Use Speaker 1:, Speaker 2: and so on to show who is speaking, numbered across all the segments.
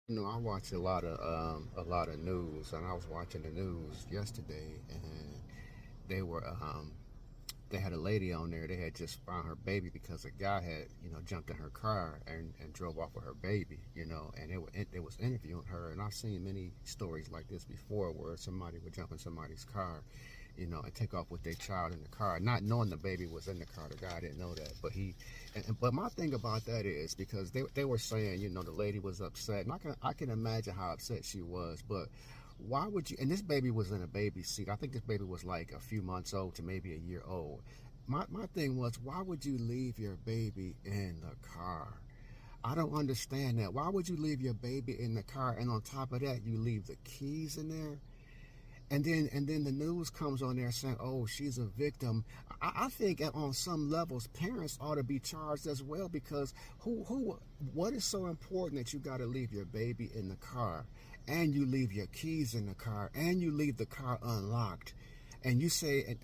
Speaker 1: You know, I watch a lot of news, and I was watching the news yesterday, and they were they had a lady on there. They had just found her baby because a guy had jumped in her car and drove off with her baby. And it was interviewing her, and I've seen many stories like this before where somebody would jump in somebody's car, and take off with their child in the car, not knowing the baby was in the car. The guy didn't know that, but but my thing about that is because they were saying, the lady was upset, and I can imagine how upset she was, but why would you? And this baby was in a baby seat. I think this baby was like a few months old to maybe a year old. My thing was, why would you leave your baby in the car? I don't understand that. Why would you leave your baby in the car, and on top of that, you leave the keys in there? And then the news comes on there saying, "Oh, she's a victim." I think on some levels, parents ought to be charged as well because what is so important that you got to leave your baby in the car, and you leave your keys in the car, and you leave the car unlocked, and you say,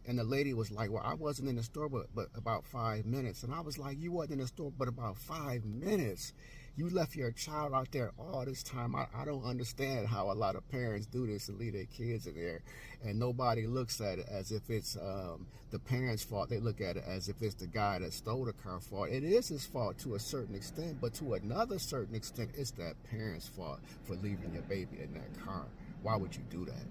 Speaker 1: and the lady was like, "Well, I wasn't in the store, but about 5 minutes," and I was like, "You wasn't in the store, but about 5 minutes." You left your child out there all this time. I don't understand how a lot of parents do this and leave their kids in there, and nobody looks at it as if it's the parents' fault. They look at it as if it's the guy that stole the car fault. It is his fault to a certain extent, but to another certain extent, it's that parent's fault for leaving your baby in that car. Why would you do that?